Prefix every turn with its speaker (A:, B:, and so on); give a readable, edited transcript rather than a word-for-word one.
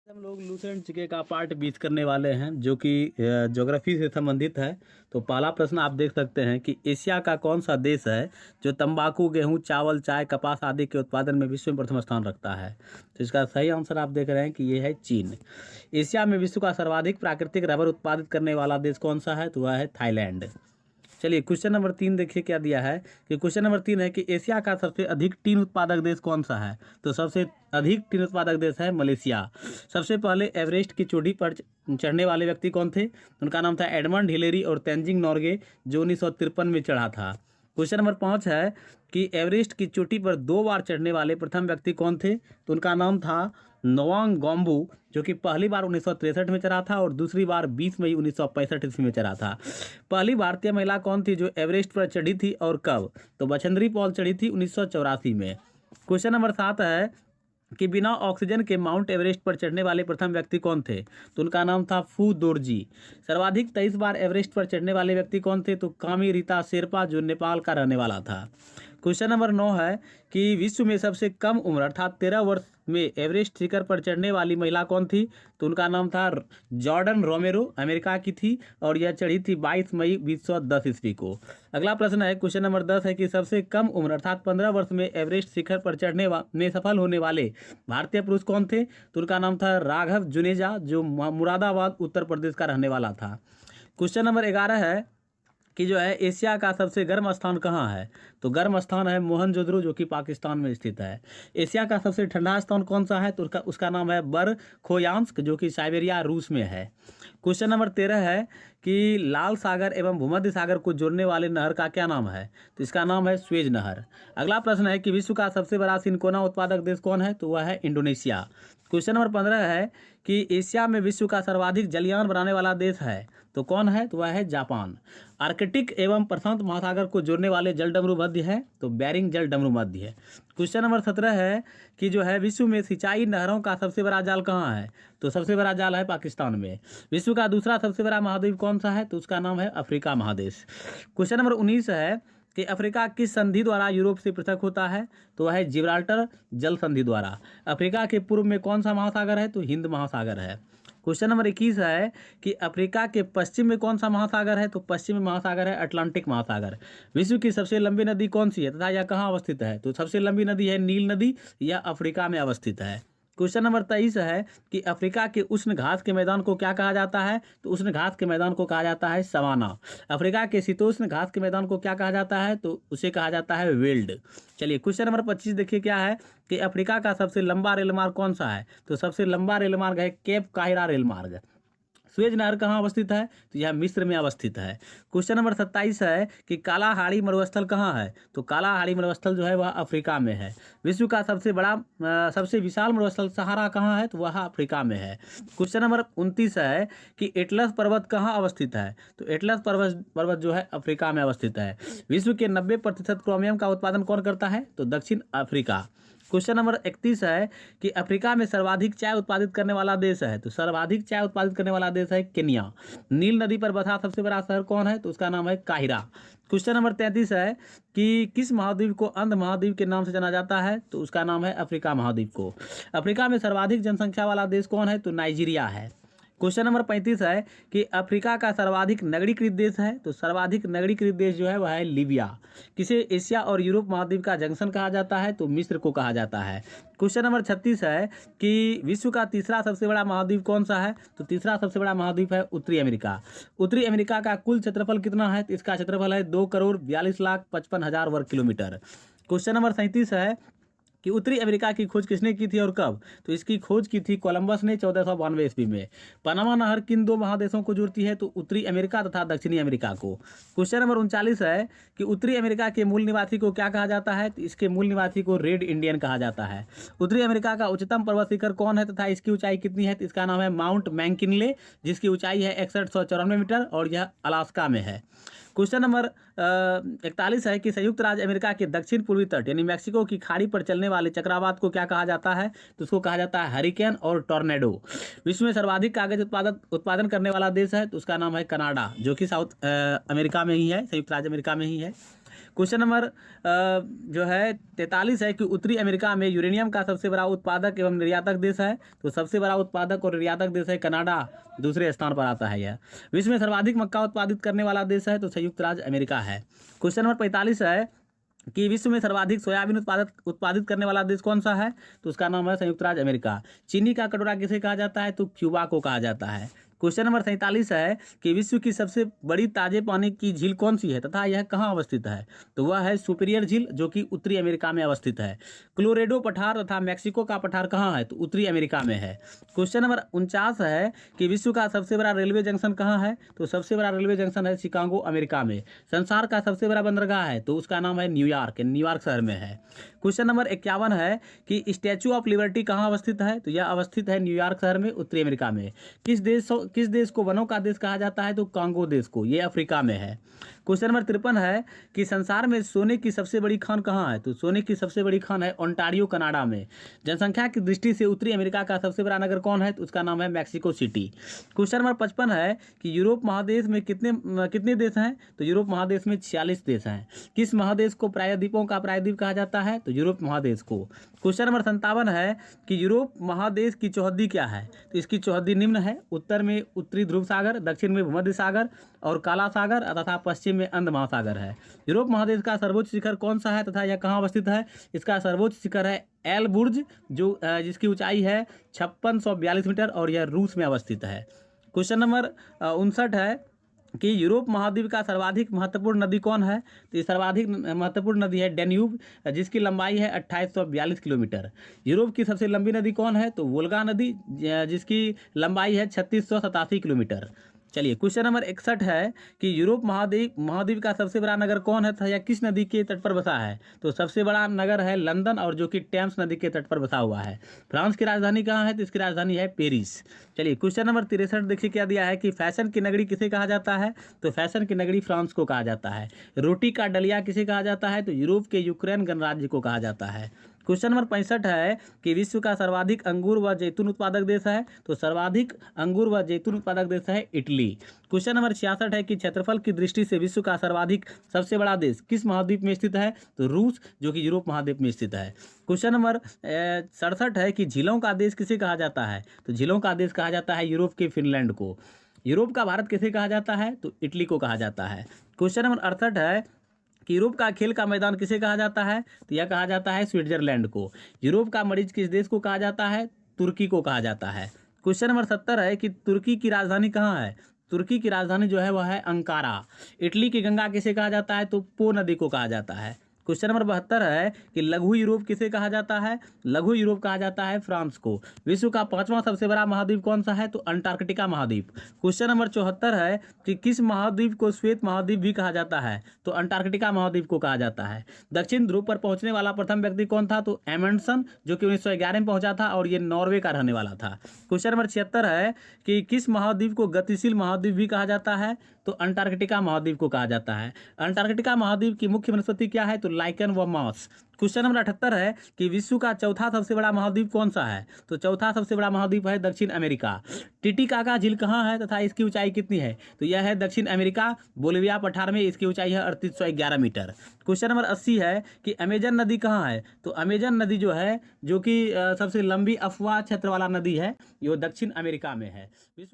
A: हम लोग Lucent GK का पार्ट 20 करने वाले हैं जो कि ज्योग्राफी से संबंधित है। तो पहला प्रश्न आप देख सकते हैं कि एशिया का कौन सा देश है जो तंबाकू, गेहूं, चावल, चाय, कपास आदि के उत्पादन में विश्व में प्रथम स्थान रखता है। तो इसका सही आंसर आप देख रहे हैं कि ये है चीन। एशिया में विश्व का सर्वाधिक प्राकृतिक रबर उत्पादित करने वाला देश कौन सा है, तो वह है थाईलैंड। चलिए क्वेश्चन नंबर 3 देखिए क्या दिया है कि क्वेश्चन नंबर 3 है कि एशिया का सबसे अधिक टीन उत्पादक देश कौन सा है। तो सबसे अधिक टीन उत्पादक देश है मलेशिया। सबसे पहले एवरेस्ट की चोटी पर चढ़ने वाले व्यक्ति कौन थे, उनका नाम था एडमंड हिलेरी और तेंजिंग नोर्गे, जो 1953 में चढ़ा था। क्वेश्चन नंबर 5 है कि एवरेस्ट की चोटी पर 2 बार चढ़ने वाले प्रथम व्यक्ति कौन थे, तो उनका नाम था नोवांग गोम्बू, जो कि पहली बार 1963 में चढ़ा था और दूसरी बार 20 मई 1965 ईस्वी में चढ़ा था। पहली भारतीय महिला कौन थी जो एवरेस्ट पर चढ़ी थी और कब, तो बछेंद्री पॉल चढ़ी थी 1984 में। क्वेश्चन नंबर 7 है कि बिना ऑक्सीजन के माउंट एवरेस्ट पर चढ़ने वाले प्रथम व्यक्ति कौन थे, तो उनका नाम था फू दोरजी। सर्वाधिक 23 बार एवरेस्ट पर चढ़ने वाले व्यक्ति कौन थे, तो कामी रीता शेरपा, जो नेपाल का रहने वाला था। क्वेश्चन नंबर 9 है कि विश्व में सबसे कम उम्र अर्थात 13 वर्ष में एवरेस्ट शिखर पर चढ़ने वाली महिला कौन थी, तो उनका नाम था जॉर्डन रोमेरो, अमेरिका की थी और यह चढ़ी थी 22 मई 2010 ईस्वी को। अगला प्रश्न है क्वेश्चन नंबर 10 है कि सबसे कम उम्र अर्थात 15 वर्ष में एवरेस्ट शिखर पर चढ़ने में सफल होने वाले भारतीय पुरुष कौन थे, तो उनका नाम था राघव जुनेजा, जो मुरादाबाद उत्तर प्रदेश का रहने वाला था। क्वेश्चन नंबर 11 है कि जो है एशिया का सबसे गर्म स्थान कहाँ है, तो गर्म स्थान है मोहनजोदड़ो, जो कि पाकिस्तान में स्थित है। एशिया का सबसे ठंडा स्थान कौन सा है, तो उसका नाम है बरखोयांस्क, जो कि साइबेरिया रूस में है। क्वेश्चन नंबर 13 है कि लाल सागर एवं भूमध्य सागर को जोड़ने वाले नहर का क्या नाम है, तो इसका नाम है स्वेज नहर। अगला प्रश्न है कि विश्व का सबसे बड़ा सिनकोना उत्पादक देश कौन है, तो वह है इंडोनेशिया। क्वेश्चन नंबर 15 है कि एशिया में विश्व का सर्वाधिक जलयान बनाने वाला देश है, तो कौन है, तो वह है जापान। आर्कटिक एवं प्रशांत महासागर को जोड़ने वाले जल डमरू मध्य है, तो बेरिंग जल डमरू मध्य है। क्वेश्चन नंबर 17 है कि जो है विश्व में सिंचाई नहरों का सबसे बड़ा जाल कहाँ है, तो सबसे बड़ा जाल है पाकिस्तान में। विश्व का दूसरा सबसे बड़ा महाद्वीप कौन सा है, तो उसका नाम है अफ्रीका महादेश। क्वेश्चन नंबर 19 है कि अफ्रीका किस संधि द्वारा यूरोप से पृथक होता है, तो वह है जिब्राल्टर जल संधि द्वारा। अफ्रीका के पूर्व में कौन सा महासागर है, तो हिंद महासागर है। क्वेश्चन नंबर 21 है कि अफ्रीका के पश्चिम में कौन सा महासागर है, तो पश्चिमी महासागर है अटलांटिक महासागर। विश्व की सबसे लंबी नदी कौन सी है तथा यह कहाँ अवस्थित है, तो सबसे लंबी नदी है नील नदी, यह अफ्रीका में अवस्थित है। क्वेश्चन नंबर 23 है कि अफ्रीका के उष्ण घास के मैदान को क्या कहा जाता है, तो उष्ण घास के मैदान को कहा जाता है सवाना। अफ्रीका के शीतोष्ण घास के मैदान को क्या कहा जाता है, तो उसे कहा जाता है वेल्ड। चलिए क्वेश्चन नंबर 25 देखिए क्या है कि अफ्रीका का सबसे लंबा रेलमार्ग कौन सा है, तो सबसे लंबा रेलमार्ग है केप काहिरा रेलमार्ग। सुएज नहर कहाँ अवस्थित है, तो यह मिस्र में अवस्थित है। क्वेश्चन नंबर 27 है कि कालाहाड़ी मरुस्थल कहाँ है, तो कालाहाड़ी मरुस्थल जो है वह अफ्रीका में है। विश्व का सबसे विशाल मरुस्थल सहारा कहाँ है, तो वह अफ्रीका में है। क्वेश्चन नंबर 29 है कि एटलस पर्वत कहाँ अवस्थित है, तो एटलस पर्वत जो है अफ्रीका में अवस्थित है। विश्व के 90% क्रोमियम का उत्पादन कौन करता है, तो दक्षिण अफ्रीका। क्वेश्चन नंबर 31 है कि अफ्रीका में सर्वाधिक चाय उत्पादित करने वाला देश है, तो सर्वाधिक चाय उत्पादित करने वाला देश है केन्या। नील नदी पर बसा सबसे बड़ा शहर कौन है, तो उसका नाम है काहिरा। क्वेश्चन नंबर 33 है कि किस महाद्वीप को अंध महाद्वीप के नाम से जाना जाता है, तो उसका नाम है अफ्रीका महाद्वीप को। अफ्रीका में सर्वाधिक जनसंख्या वाला देश कौन है, तो नाइजीरिया है। क्वेश्चन नंबर 35 है कि अफ्रीका का सर्वाधिक नगरीकृत देश है, तो सर्वाधिक नगरीकृत देश जो है वह है लीबिया। किसे एशिया और यूरोप महाद्वीप का जंक्शन कहा जाता है, तो मिस्र को कहा जाता है। क्वेश्चन नंबर 36 है कि विश्व का तीसरा सबसे बड़ा महाद्वीप कौन सा है, तो तीसरा सबसे बड़ा महाद्वीप है उत्तरी अमेरिका। उत्तरी अमेरिका का कुल क्षेत्रफल कितना है, तो इसका क्षेत्रफल है 2,42,55,000 वर्ग किलोमीटर। क्वेश्चन नंबर 37 है कि उत्तरी अमेरिका की खोज किसने की थी और कब, तो इसकी खोज की थी कोलंबस ने 1492 ईस्वी में। पनामा नहर किन दो महादेशों को जोड़ती है, तो उत्तरी अमेरिका तथा दक्षिणी अमेरिका को। क्वेश्चन नंबर 39 है कि उत्तरी अमेरिका के मूल निवासी को क्या कहा जाता है, तो इसके मूल निवासी को रेड इंडियन कहा जाता है। उत्तरी अमेरिका का उच्चतम पर्वत शिखर कौन है तथा इसकी ऊंचाई कितनी है, तो इसका नाम है माउंट मैकिनले, जिसकी ऊंचाई है 6194 मीटर और यह अलास्का में है। क्वेश्चन नंबर 41 है कि संयुक्त राज्य अमेरिका के दक्षिण पूर्वी तट यानी मैक्सिको की खाड़ी पर चलने वाले चक्रवात को क्या कहा जाता है, तो उसको कहा जाता है हरिकेन और टॉर्नेडो। विश्व में सर्वाधिक कागज उत्पादन करने वाला देश है, तो उसका नाम है कनाडा, जो कि साउथ अमेरिका में ही है, संयुक्त राज्य अमेरिका में ही है। क्वेश्चन नंबर जो है 43 है कि उत्तरी अमेरिका में यूरेनियम का सबसे बड़ा उत्पादक एवं निर्यातक देश है। तो सबसे बड़ा उत्पादक और निर्यातक देश है कनाडा, दूसरे स्थान पर आता है यह। विश्व में सर्वाधिक मक्का उत्पादित करने वाला देश है तो संयुक्त राज्य अमेरिका है। क्वेश्चन नंबर 45 है कि विश्व में सर्वाधिक सोयाबीन उत्पादित करने वाला देश कौन सा है? तो उसका नाम है संयुक्त राज्य अमेरिका। चीनी का कटोरा किसे कहा जाता है? तो क्यूबा को कहा जाता है। क्वेश्चन नंबर 47 है कि विश्व की सबसे बड़ी ताजे पानी की झील कौन सी है तथा यह कहाँ अवस्थित है? तो वह है सुपीरियर झील, जो कि उत्तरी अमेरिका में अवस्थित है। क्लोरेडो पठार तथा मैक्सिको का पठार कहाँ है? तो उत्तरी अमेरिका में है। क्वेश्चन नंबर 49 है कि विश्व का सबसे बड़ा रेलवे जंक्शन कहाँ है? तो सबसे बड़ा रेलवे जंक्शन है शिकागो, अमेरिका में। संसार का सबसे बड़ा बंदरगाह है तो उसका नाम है न्यूयॉर्क शहर में है। क्वेश्चन नंबर 51 है कि स्टैचू ऑफ लिबर्टी कहाँ अवस्थित है? तो यह अवस्थित है न्यूयॉर्क शहर में, उत्तरी अमेरिका में। किस देश को वनों का देश कहा जाता है? तो कांगो देश को, ये अफ्रीका में है। क्वेश्चन नंबर 53 है कि संसार में सोने की सबसे बड़ी खान कहाँ है? तो सोने की सबसे बड़ी खान है ओंटारियो, कनाडा में। जनसंख्या की दृष्टि से उत्तरी अमेरिका का सबसे बड़ा नगर कौन है? तो उसका नाम है मैक्सिको सिटी। क्वेश्चन नंबर 55 है कि यूरोप महादेश में कितने देश हैं? तो यूरोप महादेश में 46 देश हैं। किस महादेश को प्रायद्वीपों का प्रायद्वीप कहा जाता है? तो यूरोप महादेश को। क्वेश्चन नंबर 57 है कि यूरोप महादेश की चौहद्दी क्या है? तो इसकी चौहद्दी निम्न है: उत्तर में उत्तरी ध्रुव सागर, दक्षिण में भूमध्य सागर और काला सागर तथा पश्चिम में अंध महासागर है। यूरोप महादेश का सर्वोच्च शिखर कौन सा है तथा यह कहाँ अवस्थित है? इसका सर्वोच्च शिखर है एल बुर्ज, जो जिसकी ऊंचाई है 5642 मीटर और यह रूस में अवस्थित है। क्वेश्चन नंबर 59 है कि यूरोप महाद्वीप का सर्वाधिक महत्वपूर्ण नदी कौन है? तो ये सर्वाधिक महत्वपूर्ण नदी है डैन्यूब, जिसकी लंबाई है 2842 किलोमीटर। यूरोप की सबसे लंबी नदी कौन है? तो वोल्गा नदी, जिसकी लंबाई है 3687 किलोमीटर। चलिए, क्वेश्चन नंबर 61 है कि यूरोप महाद्वीप का सबसे बड़ा नगर कौन है तथा यह किस नदी के तट पर बसा है? तो सबसे बड़ा नगर है लंदन, और जो कि टेम्स नदी के तट पर बसा हुआ है। फ्रांस की राजधानी कहाँ है? तो इसकी राजधानी है पेरिस। चलिए, क्वेश्चन नंबर 63 देखिए क्या दिया है कि फैशन की नगरी किसे कहा जाता है? तो फैशन की नगरी फ्रांस को कहा जाता है। रोटी का डलिया किसे कहा जाता है? तो यूरोप के यूक्रेन गणराज्य को कहा जाता है। क्वेश्चन नंबर 65 है कि विश्व का सर्वाधिक अंगूर व जैतून उत्पादक देश है? तो सर्वाधिक अंगूर व जैतून उत्पादक देश है इटली। क्वेश्चन नंबर 66 है कि क्षेत्रफल की दृष्टि से विश्व का सर्वाधिक सबसे बड़ा देश किस महाद्वीप में स्थित है? तो रूस, जो कि यूरोप महाद्वीप में स्थित है। क्वेश्चन नंबर 67 है कि झीलों का देश किसे कहा जाता है? तो झीलों का देश कहा जाता है यूरोप के फिनलैंड को। यूरोप का भारत किसे कहा जाता है? तो इटली को कहा जाता है। क्वेश्चन नंबर 68 है कि यूरोप का खेल का मैदान किसे कहा जाता है? तो यह कहा जाता है स्विट्जरलैंड को। यूरोप का मरीज किस देश को कहा जाता है? तुर्की को कहा जाता है। क्वेश्चन नंबर 70 है कि तुर्की की राजधानी कहाँ है? तुर्की की राजधानी जो है वह है अंकारा। इटली की गंगा किसे कहा जाता है? तो पो नदी को कहा जाता है। क्वेश्चन नंबर 72 है कि लघु यूरोप किसे कहा जाता है? लघु यूरोप कहा जाता है फ्रांस को। विश्व का 5वां सबसे बड़ा महाद्वीप कौन सा है? तो अंटार्कटिका महाद्वीप। क्वेश्चन नंबर 74 है कि किस महाद्वीप को श्वेत महाद्वीप भी कहा जाता है? तो अंटार्कटिका महाद्वीप को कहा जाता है। दक्षिण ध्रुव पर पहुंचने वाला प्रथम व्यक्ति कौन था? तो एमंडसन, जो कि 1911 में पहुंचा था और ये नॉर्वे का रहने वाला था। क्वेश्चन नंबर 76 है कि किस महाद्वीप को गतिशील महाद्वीप भी कहा जाता है? तो अंटार्कटिका महाद्वीप को कहा जाता है। अंटार्कटिका महाद्वीप की मुख्य वनस्पति क्या है? तो लाइकन व मॉस। क्वेश्चन नंबर 78 है कि विश्व का चौथा सबसे बड़ा महाद्वीप कौन सा है? तो चौथा सबसे बड़ा महाद्वीप है दक्षिण अमेरिका। टिटिकाका झील कहाँ है तथा इसकी ऊंचाई कितनी है? तो यह है दक्षिण अमेरिका, बोलिविया पठार में। इसकी ऊंचाई है 3811 मीटर। क्वेश्चन नंबर 80 है कि अमेजन नदी कहाँ है? तो अमेजन नदी जो है, जो कि सबसे लंबी अफवाह क्षेत्र वाला नदी है, ये दक्षिण अमेरिका में है।